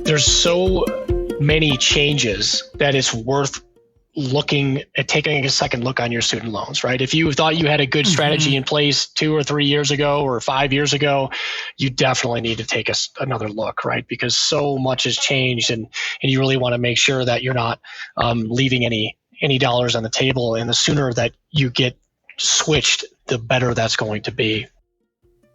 There's so many changes that it's worth looking at, taking a second look on your student loans, right? If you thought you had a good strategy in place 2 or 3 years ago or 5 years ago, you definitely need to take another look, right? Because so much has changed, and you really want to make sure that you're not leaving any dollars on the table. And the sooner that you get switched, the better that's going to be.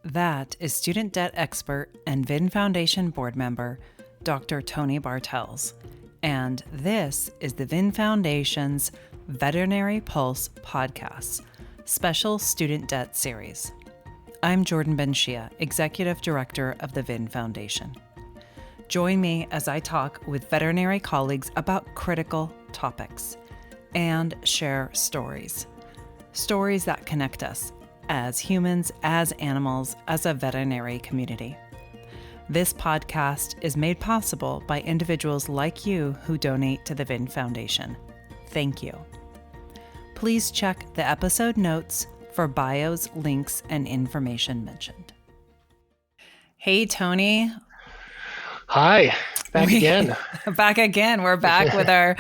That is student debt expert and VIN Foundation board member, Dr. Tony Bartels. And this is the VIN Foundation's Veterinary Pulse podcast, special student debt series. I'm Jordan Ben-Shia, Executive Director of the VIN Foundation. Join me as I talk with veterinary colleagues about critical topics and share stories. Stories that connect us as humans, as animals, as a veterinary community. This podcast is made possible by individuals like you who donate to the VIN Foundation. Thank you. Please check the episode notes for bios, links, and information mentioned. Hey, Tony. Hi, back again. Back again. We're back with our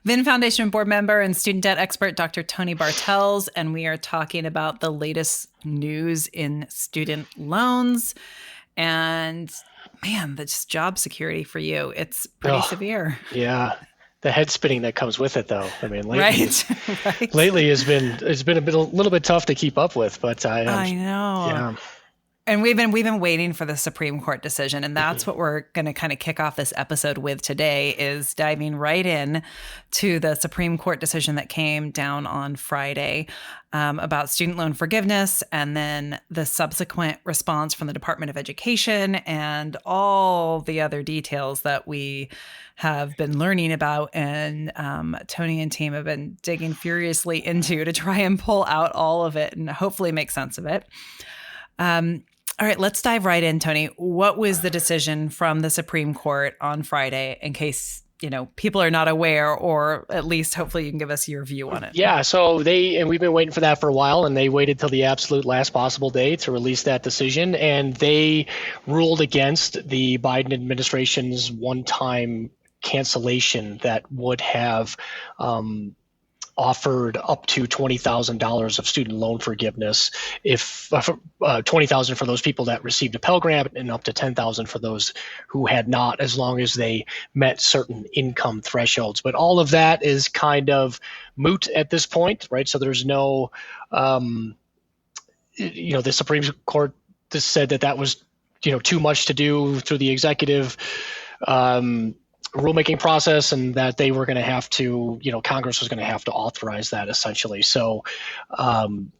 VIN Foundation board member and student debt expert, Dr. Tony Bartels, and we are talking about the latest news in student loans. And man, that's job security for you. It's pretty severe. Yeah. The head spinning that comes with it, though. I mean, right. Lately it's been a little bit tough to keep up with, but I know. Yeah. And we've been waiting for the Supreme Court decision, and that's what we're going to kind of kick off this episode with today, is diving right in to the Supreme Court decision that came down on Friday about student loan forgiveness, and then the subsequent response from the Department of Education and all the other details that we have been learning about, and Tony and team have been digging furiously into to try and pull out all of it and hopefully make sense of it. All right, let's dive right in, Tony. What was the decision from the Supreme Court on Friday, in case, people are not aware, or at least hopefully you can give us your view on it? Yeah, so we've been waiting for that for a while, and they waited till the absolute last possible day to release that decision, and they ruled against the Biden administration's one-time cancellation that would have offered up to $20,000 of student loan forgiveness, if $20,000 for those people that received a Pell Grant, and up to $10,000 for those who had not, as long as they met certain income thresholds. But all of that is kind of moot at this point, right? So there's no, the Supreme Court just said that was, too much to do through the executive rulemaking process, and that they were going to have to, Congress was going to have to authorize that essentially. So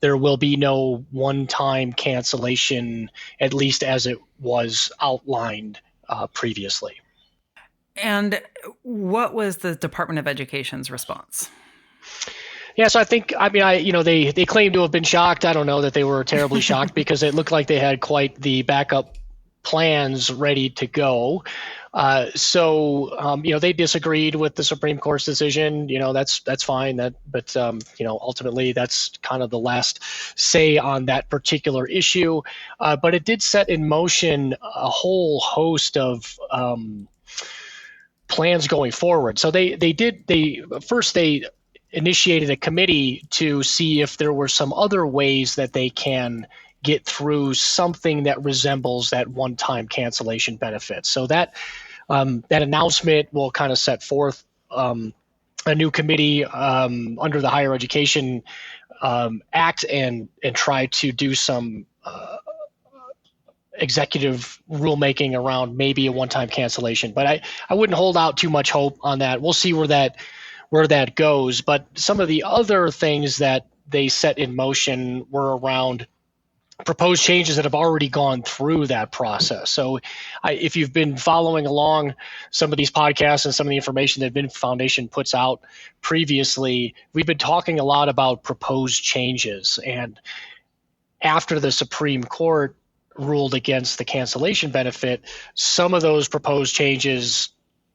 there will be no one-time cancellation, at least as it was outlined previously. And what was the Department of Education's response? Yeah, so they claim to have been shocked. I don't know that they were terribly shocked, because it looked like they had quite the backup plans ready to go. They disagreed with the Supreme Court's decision. That's fine. But ultimately that's kind of the last say on that particular issue. But it did set in motion a whole host of plans going forward. So they initiated a committee to see if there were some other ways that they can get through something that resembles that one-time cancellation benefit. So that announcement will kind of set forth a new committee under the Higher Education Act and try to do some executive rulemaking around maybe a one-time cancellation. But I wouldn't hold out too much hope on that. We'll see where that goes. But some of the other things that they set in motion were around proposed changes that have already gone through that process. So if you've been following along some of these podcasts and some of the information that VIN Foundation puts out previously, we've been talking a lot about proposed changes. And after the Supreme Court ruled against the cancellation benefit, some of those proposed changes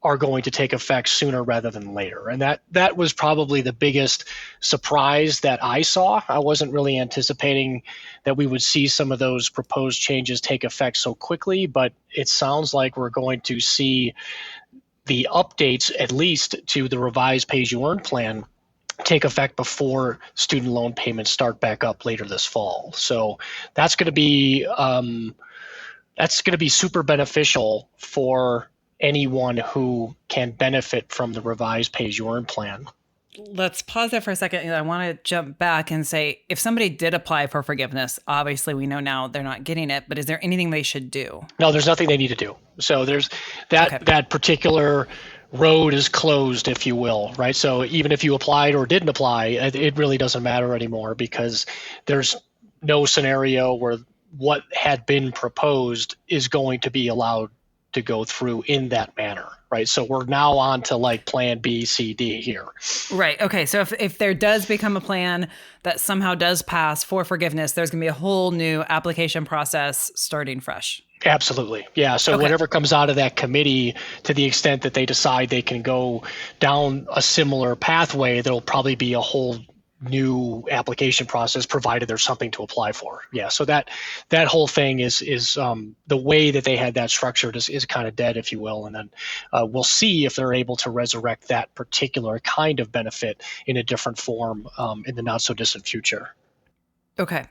are going to take effect sooner rather than later. And that was probably the biggest surprise that I saw. I wasn't really anticipating that we would see some of those proposed changes take effect so quickly, but it sounds like we're going to see the updates, at least to the revised pay-as-you-earn plan, take effect before student loan payments start back up later this fall. So that's going to be super beneficial for anyone who can benefit from the revised pay-as-you-earn plan. Let's pause there for a second. I want to jump back and say, if somebody did apply for forgiveness, obviously we know now they're not getting it, but is there anything they should do? No, there's nothing they need to do. So there's that particular road is closed, if you will, right? So even if you applied or didn't apply, it really doesn't matter anymore, because there's no scenario where what had been proposed is going to be allowed to go through in that manner, right? So we're now on to like plan B, C, D here. Right. Okay. So if there does become a plan that somehow does pass for forgiveness, there's going to be a whole new application process starting fresh. Absolutely. Yeah. So whatever comes out of that committee, to the extent that they decide they can go down a similar pathway, there'll probably be a whole new application process, provided there's something to apply for. Yeah. So that whole thing is the way that they had that structured is kind of dead, if you will. And then we'll see if they're able to resurrect that particular kind of benefit in a different form in the not so distant future. Okay.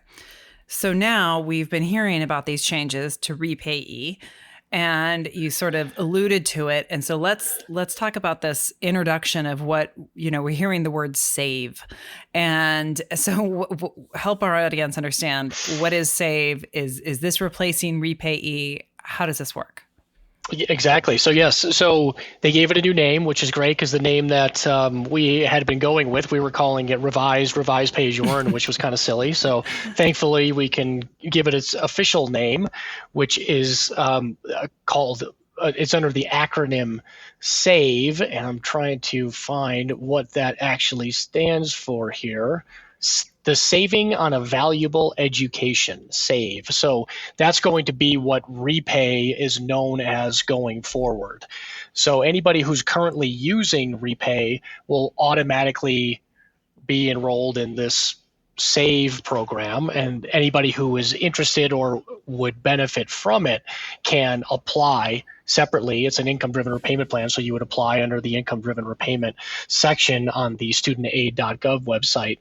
So now we've been hearing about these changes to repayee, and you sort of alluded to it. And so let's talk about this introduction of what, we're hearing the word save. And so help our audience understand, what is save? Is this replacing repayee? How does this work? Exactly. So yes, so they gave it a new name, which is great, because the name that we had been going with, we were calling it revised pay-as-you-earn, which was kind of silly. So thankfully we can give it its official name, which is called, it's under the acronym SAVE, and I'm trying to find what that actually stands for here. The Saving on a Valuable Education, SAVE. So that's going to be what repay is known as going forward. So anybody who's currently using repay will automatically be enrolled in this SAVE program, and anybody who is interested or would benefit from it can apply separately. It's an income-driven repayment plan, so you would apply under the income-driven repayment section on the studentaid.gov website,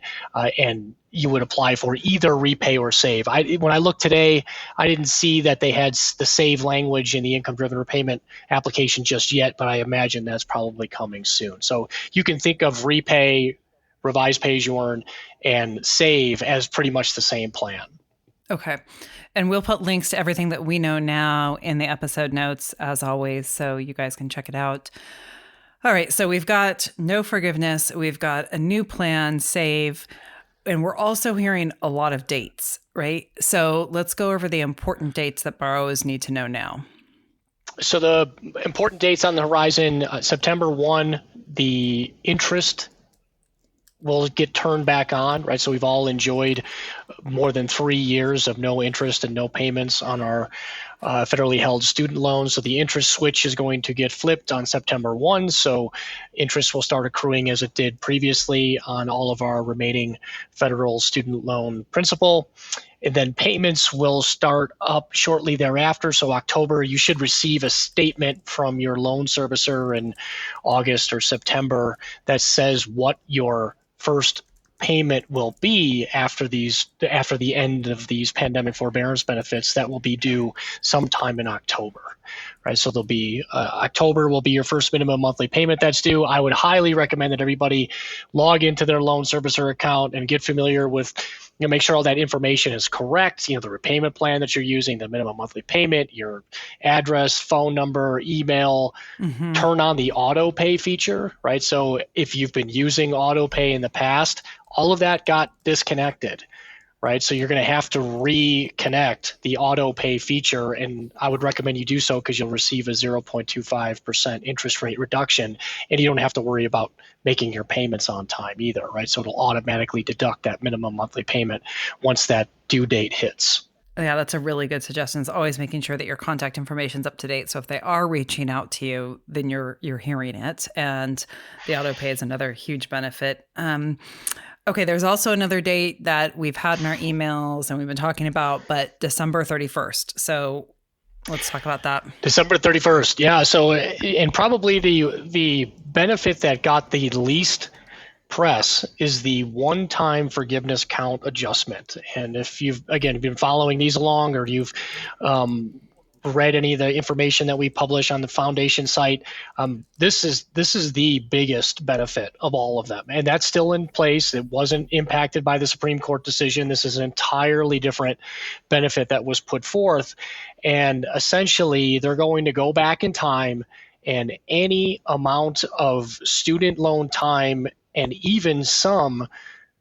and you would apply for either repay or save. When I looked today, I didn't see that they had the save language in the income-driven repayment application just yet, but I imagine that's probably coming soon. So you can think of repay, revised pay-as-you-earn, and save as pretty much the same plan. Okay. And we'll put links to everything that we know now in the episode notes, as always, so you guys can check it out. All right. So we've got no forgiveness. We've got a new plan, save, and we're also hearing a lot of dates, right? So let's go over the important dates that borrowers need to know now. So the important dates on the horizon, September 1, the interest will get turned back on, right? So we've all enjoyed more than 3 years of no interest and no payments on our federally held student loans. So the interest switch is going to get flipped on September 1. So interest will start accruing as it did previously on all of our remaining federal student loan principal. And then payments will start up shortly thereafter. So October, you should receive a statement from your loan servicer in August or September that says what your first payment will be after the end of these pandemic forbearance benefits that will be due sometime in October, right? So there'll be October will be your first minimum monthly payment that's due. I would highly recommend that everybody log into their loan servicer account and get familiar with, make sure all that information is correct. The repayment plan that you're using, the minimum monthly payment, your address, phone number, email. Turn on the auto pay feature, right? So if you've been using auto pay in the past, all of that got disconnected, right? So you're going to have to reconnect the auto pay feature, and I would recommend you do so because you'll receive a 0.25% interest rate reduction, and you don't have to worry about making your payments on time either, right? So it'll automatically deduct that minimum monthly payment once that due date hits. Yeah, that's a really good suggestion. It's always making sure that your contact information's up to date. So if they are reaching out to you, then you're hearing it. And the auto pay is another huge benefit. Okay, there's also another date that we've had in our emails and we've been talking about, but December 31st. So let's talk about that. December 31st. Yeah. So, and probably the benefit that got the least press is the one-time forgiveness count adjustment. And if you've, again, been following these along, or you've read any of the information that we publish on the foundation site, this is the biggest benefit of all of them, and that's still in place. It wasn't impacted by the Supreme Court decision. This is an entirely different benefit that was put forth, and essentially they're going to go back in time, and any amount of student loan time and even some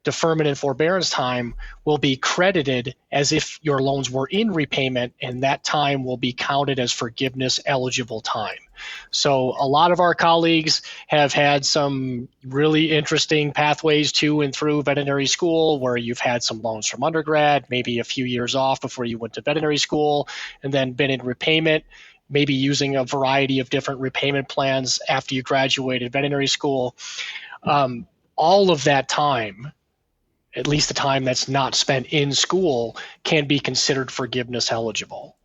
deferment and forbearance time will be credited as if your loans were in repayment, and that time will be counted as forgiveness eligible time. So a lot of our colleagues have had some really interesting pathways to and through veterinary school, where you've had some loans from undergrad, maybe a few years off before you went to veterinary school, and then been in repayment, maybe using a variety of different repayment plans after you graduated veterinary school. All of that time, at least the time that's not spent in school, can be considered forgiveness eligible,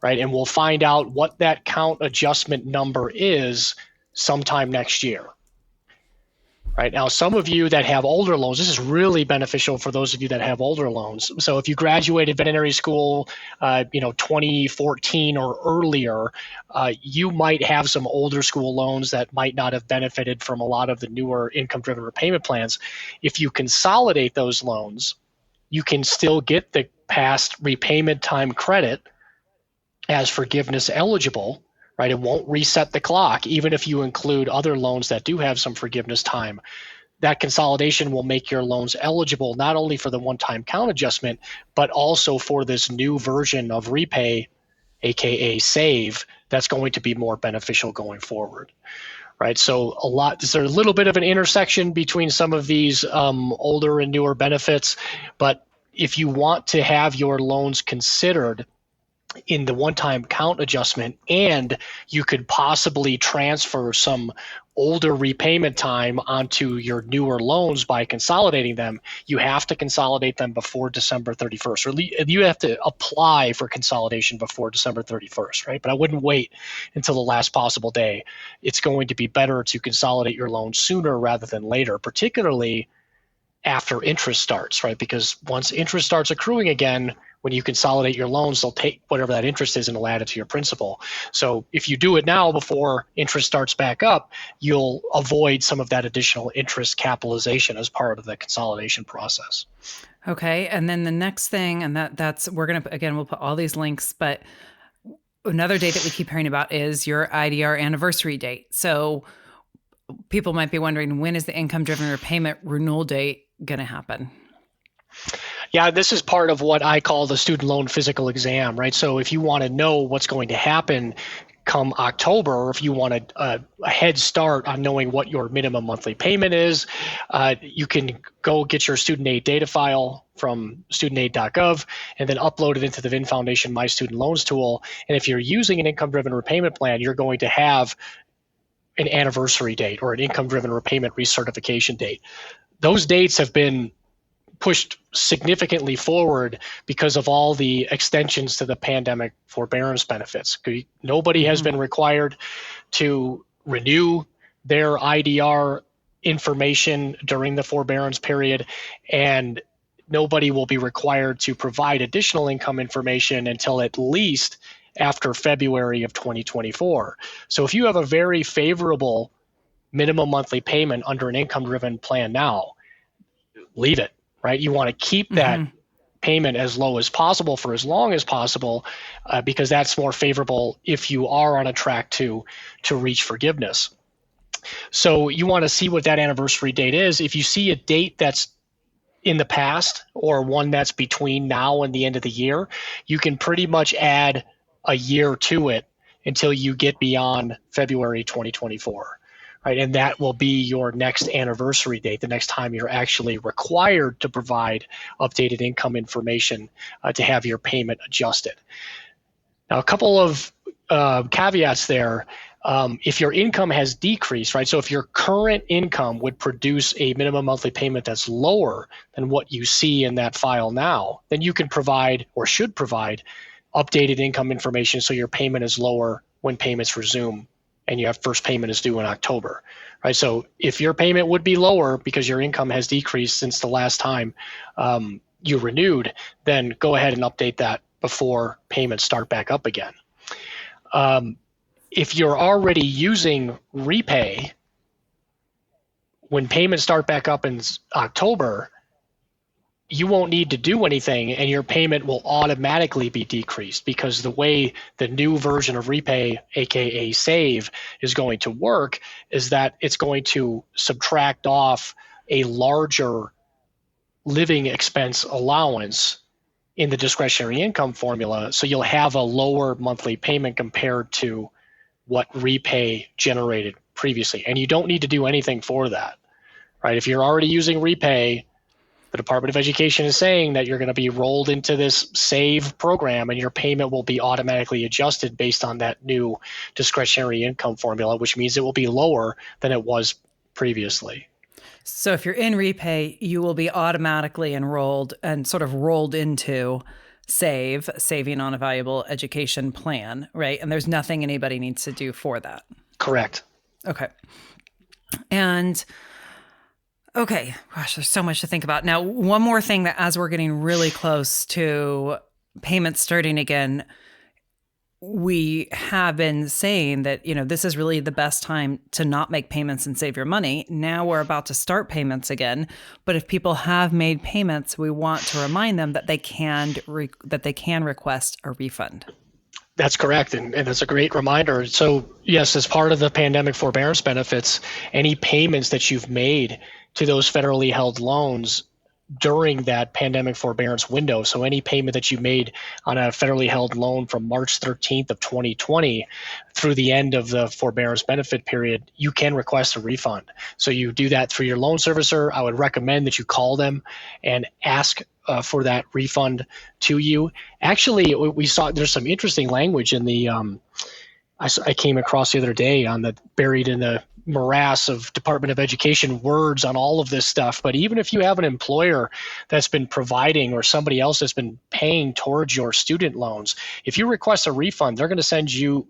right? And we'll find out what that count adjustment number is sometime next year. Right now, some of you that have older loans, this is really beneficial for those of you that have older loans. So if you graduated veterinary school, 2014 or earlier, you might have some older school loans that might not have benefited from a lot of the newer income-driven repayment plans. If you consolidate those loans, you can still get the past repayment time credit as forgiveness eligible. Right, it won't reset the clock, even if you include other loans that do have some forgiveness time. That consolidation will make your loans eligible not only for the one-time count adjustment, but also for this new version of repay, aka save, that's going to be more beneficial going forward. Right, so there's a little bit of an intersection between some of these older and newer benefits, but if you want to have your loans considered in the one-time count adjustment, and you could possibly transfer some older repayment time onto your newer loans by consolidating them, you have to consolidate them before December 31st, or you have to apply for consolidation before December 31st, right? But I wouldn't wait until the last possible day. It's going to be better to consolidate your loans sooner rather than later, particularly after interest starts, right? Because once interest starts accruing again, when you consolidate your loans, they'll take whatever that interest is and they'll add it to your principal. So if you do it now before interest starts back up, you'll avoid some of that additional interest capitalization as part of the consolidation process. Okay. And then the next thing, and that's, we're going to, again, we'll put all these links, but another date that we keep hearing about is your IDR anniversary date. So people might be wondering, when is the income-driven repayment renewal date going to happen? Yeah, this is part of what I call the student loan physical exam, right? So if you want to know what's going to happen come October, or if you want a head start on knowing what your minimum monthly payment is, you can go get your student aid data file from studentaid.gov and then upload it into the VIN Foundation My Student Loans tool. And if you're using an income-driven repayment plan, you're going to have an anniversary date or an income-driven repayment recertification date. Those dates have been pushed significantly forward because of all the extensions to the pandemic forbearance benefits. Nobody has been required to renew their IDR information during the forbearance period, and nobody will be required to provide additional income information until at least after February of 2024. So if you have a very favorable minimum monthly payment under an income-driven plan now, leave it. Right? You want to keep that payment as low as possible for as long as possible, because that's more favorable if you are on a track to reach forgiveness. So you want to see what that anniversary date is. If you see a date that's in the past or one that's between now and the end of the year, you can pretty much add a year to it until you get beyond February 2024. right? And that will be your next anniversary date, the next time you're actually required to provide updated income information to have your payment adjusted. Now, a couple of caveats there. If your income has decreased, right? So if your current income would produce a minimum monthly payment that's lower than what you see in that file now, then you can provide or should provide updated income information so your payment is lower when payments resume and your first payment is due in October, right? So if your payment would be lower because your income has decreased since the last time you renewed, then go ahead and update that before payments start back up again. If you're already using REPAY, when payments start back up in October, you won't need to do anything and your payment will automatically be decreased, because the way the new version of REPAY, aka Save, is going to work is that it's going to subtract off a larger living expense allowance in the discretionary income formula, so you'll have a lower monthly payment compared to what REPAY generated previously. And you don't need to do anything for that, right? If you're already using REPAY, the Department of Education is saying that you're going to be rolled into this Save program and your payment will be automatically adjusted based on that new discretionary income formula, which means it will be lower than it was previously. So if you're in REPAY, you will be automatically enrolled and sort of rolled into Save, Saving on a Valuable Education Plan, right? And there's nothing anybody needs to do for that. Correct. Okay. And okay, gosh, there's so much to think about. Now, one more thing that as we're getting really close to payments starting again, we have been saying that, this is really the best time to not make payments and save your money. Now we're about to start payments again. But if people have made payments, we want to remind them that they can request a refund. That's correct. And that's a great reminder. So yes, as part of the pandemic forbearance benefits, any payments that you've made to those federally held loans during that pandemic forbearance window, so any payment that you made on a federally held loan from March 13th of 2020 through the end of the forbearance benefit period, you can request a refund. So you do that through your loan servicer. I would recommend that you call them and ask for that refund to you. Actually, we saw there's some interesting language in the I came across the other day on the buried in the morass of Department of Education words on all of this stuff. But even if you have an employer that's been providing or somebody else that's been paying towards your student loans, if you request a refund, they're going to send you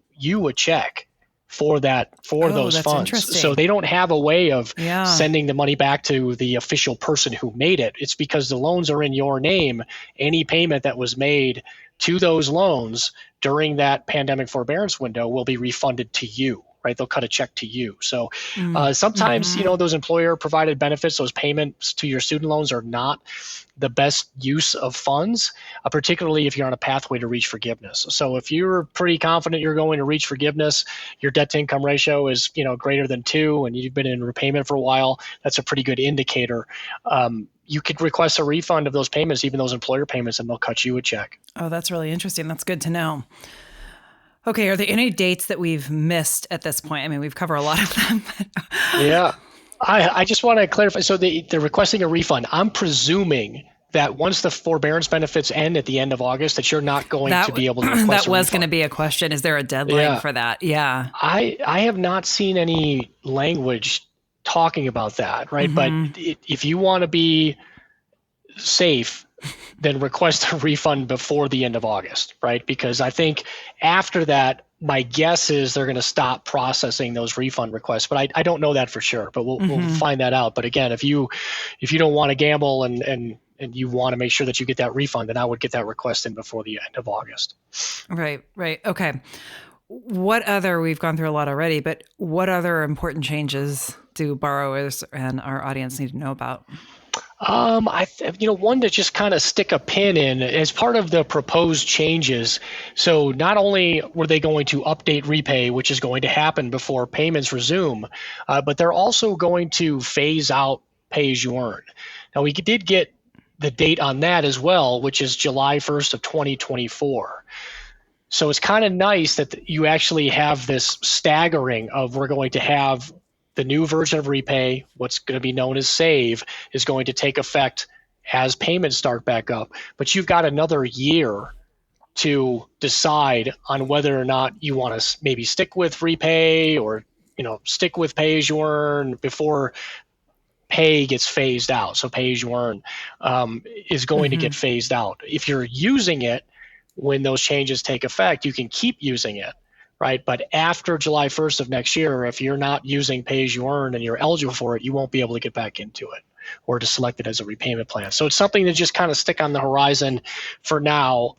a check for those funds. So they don't have a way of sending the money back to the official person who made it. It's because the loans are in your name. Any payment that was made to those loans during that pandemic forbearance window will be refunded to you, right? They'll cut a check to you. So sometimes, those employer provided benefits, those payments to your student loans are not the best use of funds, particularly if you're on a pathway to reach forgiveness. So if you're pretty confident you're going to reach forgiveness, your debt to income ratio is, greater than 2 and you've been in repayment for a while, that's a pretty good indicator. You could request a refund of those payments, even those employer payments, and they'll cut you a check. Oh, that's really interesting. That's good to know. Okay, are there any dates that we've missed at this point? I mean, we've covered a lot of them. Yeah. I just want to clarify. So they're requesting a refund. I'm presuming that once the forbearance benefits end at the end of August, that you're not going to be able to request that was going to be a question. Is there a deadline for that? Yeah. I have not seen any language talking about that, right? But if you want to be safe, then request a refund before the end of August, right? Because I think after that, my guess is they're going to stop processing those refund requests, but I don't know that for sure, but we'll find that out. But again, if you don't want to gamble and you want to make sure that you get that refund, then I would get that request in before the end of August. Right. Okay. We've gone through a lot already, but what other important changes do borrowers and our audience need to know about? One to just kind of stick a pin in as part of the proposed changes. So not only were they going to update REPAY, which is going to happen before payments resume, but they're also going to phase out pay as you earn. Now we did get the date on that as well, which is July 1st of 2024. So it's kind of nice that you actually have this staggering of we're going to have the new version of Repay, what's going to be known as Save, is going to take effect as payments start back up. But you've got another year to decide on whether or not you want to maybe stick with Repay or stick with Pay as you earn before Pay gets phased out. So Pay as you earn is going to get phased out. If you're using it when those changes take effect, you can keep using it, right? But after July 1st of next year, if you're not using Pay as you earn and you're eligible for it, you won't be able to get back into it or to select it as a repayment plan. So it's something to just kind of stick on the horizon for now.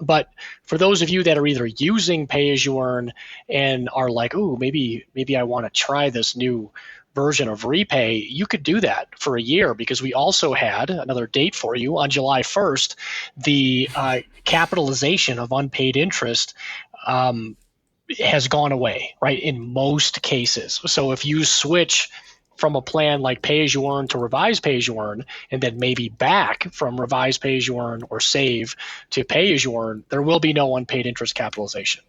But for those of you that are either using Pay as you earn and are like, ooh, maybe I want to try this new version of Repay, you could do that for a year, because we also had another date for you on July 1st, the capitalization of unpaid interest has gone away, right, in most cases. So if you switch from a plan like Pay as you earn to Revise Pay as you earn, and then maybe back from Revise Pay as you earn or Save to Pay as you earn, there will be no unpaid interest capitalization,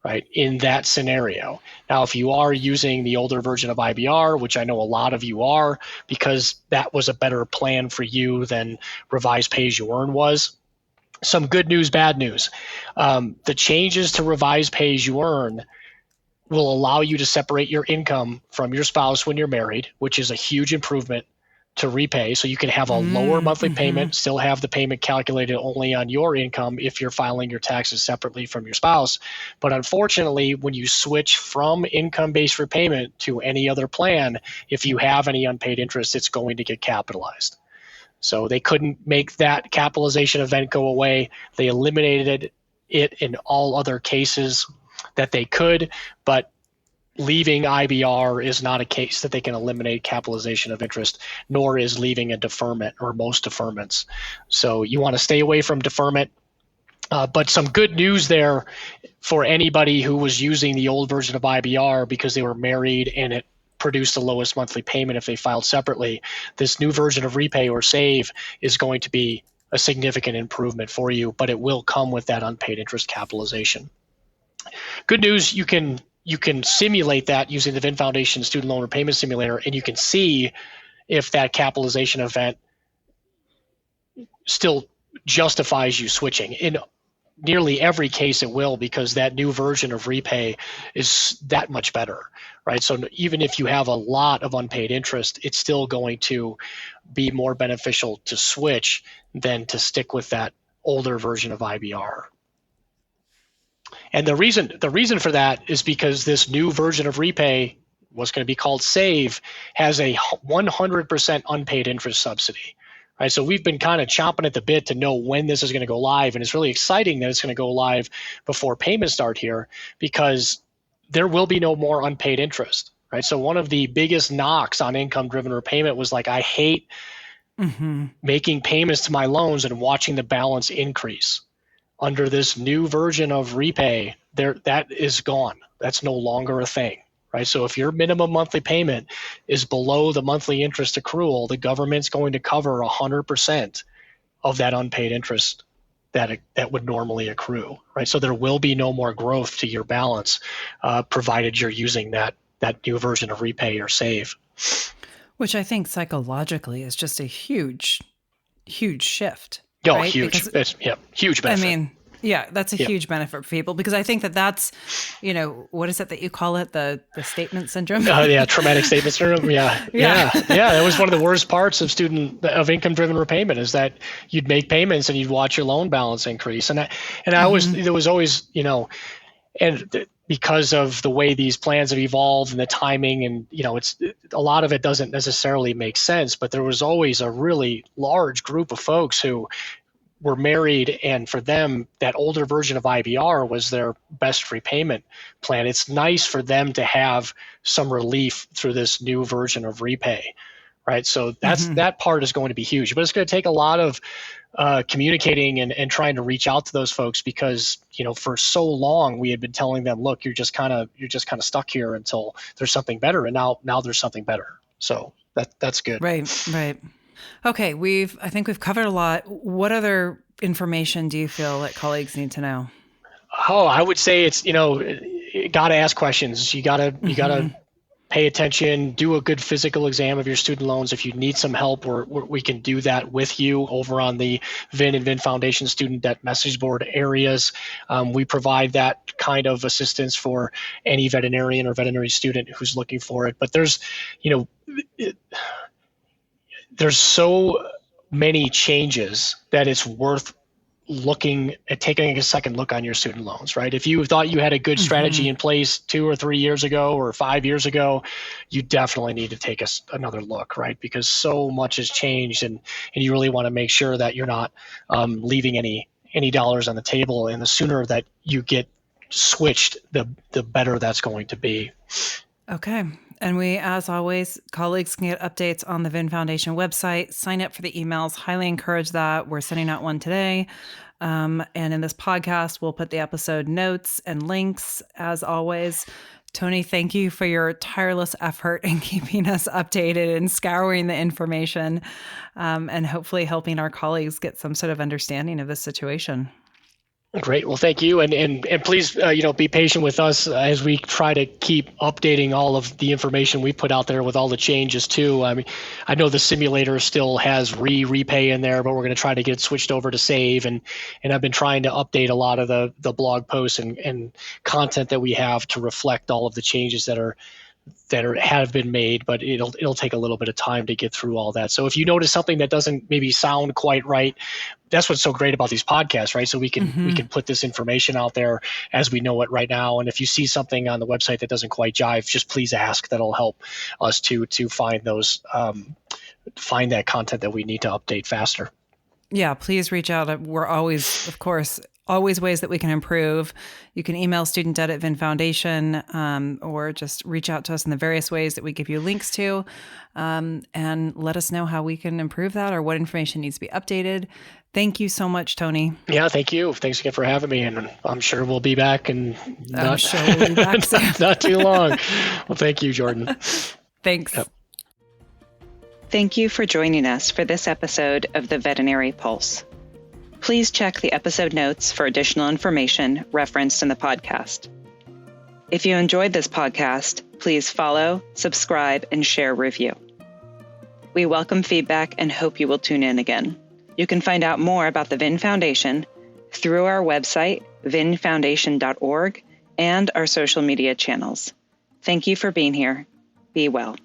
right, in that scenario. Now, if you are using the older version of IBR, which I know a lot of you are, because that was a better plan for you than Revise Pay as you earn was, some good news, bad news. The changes to Revise Pay as you earn will allow you to separate your income from your spouse when you're married, which is a huge improvement to Repay. So you can have a lower monthly payment, still have the payment calculated only on your income if you're filing your taxes separately from your spouse. But unfortunately, when you switch from income-based repayment to any other plan, if you have any unpaid interest, it's going to get capitalized. So they couldn't make that capitalization event go away. They eliminated it in all other cases that they could, but leaving IBR is not a case that they can eliminate capitalization of interest, nor is leaving a deferment or most deferments. So you want to stay away from deferment. But some good news there for anybody who was using the old version of IBR because they were married and it produced the lowest monthly payment if they filed separately. This new version of Repay or Save is going to be a significant improvement for you, but it will come with that unpaid interest capitalization. Good news, you can simulate that using the VIN Foundation Student Loan Repayment Simulator, and you can see if that capitalization event still justifies you switching. In nearly every case it will, because that new version of Repay is that much better, right? So even if you have a lot of unpaid interest, it's still going to be more beneficial to switch than to stick with that older version of IBR. And the reason for that is because this new version of Repay, what's going to be called Save, has a 100% unpaid interest subsidy. Right, so we've been kind of chomping at the bit to know when this is going to go live, and it's really exciting that it's going to go live before payments start here, because there will be no more unpaid interest. Right, so one of the biggest knocks on income-driven repayment was like, I hate making payments to my loans and watching the balance increase. Under this new version of Repay, that is gone. That's no longer a thing. Right, so if your minimum monthly payment is below the monthly interest accrual, the government's going to cover 100% of that unpaid interest that would normally accrue. Right, so there will be no more growth to your balance, provided you're using that new version of Repay or Save. Which I think psychologically is just a huge shift. Oh, right? huge! Huge benefit. I mean, yeah, that's a huge benefit for people, because I think that's, what is it that you call it? The statement syndrome? Traumatic statement syndrome. Yeah. That was one of the worst parts of income-driven repayment, is that you'd make payments and you'd watch your loan balance increase. And there was always, and because of the way these plans have evolved and the timing, and it's a lot of it doesn't necessarily make sense, but there was always a really large group of folks who were married, and for them, that older version of IBR was their best repayment plan. It's nice for them to have some relief through this new version of Repay, right? So that part is going to be huge, but it's going to take a lot of communicating and trying to reach out to those folks, because for so long we had been telling them, look, you're just kind of stuck here until there's something better, and now there's something better. So that's good. Right. Okay, I think we've covered a lot. What other information do you feel that colleagues need to know? Oh, I would say it's, you got to ask questions. You got to pay attention, do a good physical exam of your student loans. If you need some help, we can do that with you over on the VIN and VIN Foundation student debt message board areas. We provide that kind of assistance for any veterinarian or veterinary student who's looking for it. But there's so many changes that it's worth taking a second look on your student loans, right? If you thought you had a good strategy in place 2 or 3 years ago or 5 years ago, you definitely need to take another look, right? Because so much has changed, and you really want to make sure that you're not leaving any dollars on the table. And the sooner that you get switched, the better that's going to be. Okay. And we, as always, colleagues can get updates on the VIN Foundation website. Sign up for the emails. Highly encourage that. We're sending out one today. And in this podcast, we'll put the episode notes and links, as always. Tony, thank you for your tireless effort in keeping us updated and scouring the information, and hopefully helping our colleagues get some sort of understanding of this situation. Great. Well, thank you. And please, be patient with us as we try to keep updating all of the information we put out there with all the changes too. I mean, I know the simulator still has repay in there, but we're going to try to get it switched over to save. And I've been trying to update a lot of the blog posts and content that we have to reflect all of the changes that have been made, but it'll take a little bit of time to get through all that. So if you notice something that doesn't maybe sound quite right, that's what's so great about these podcasts, right? So we can put this information out there as we know it right now. And if you see something on the website that doesn't quite jive, just please ask. That'll help us to find find that content that we need to update faster. Yeah, please reach out. We're always, of course, always ways that we can improve. You can email studentdebt@VIN Foundation, or just reach out to us in the various ways that we give you links to, and let us know how we can improve that or what information needs to be updated. Thank you so much, Tony. Yeah, thank you. Thanks again for having me, and I'm sure we'll be back soon. Not too long. Well, thank you, Jordan. Thanks. Yep. Thank you for joining us for this episode of the Veterinary Pulse. Please check the episode notes for additional information referenced in the podcast. If you enjoyed this podcast, please follow, subscribe, and share review. We welcome feedback and hope you will tune in again. You can find out more about the VIN Foundation through our website, vinfoundation.org, and our social media channels. Thank you for being here. Be well.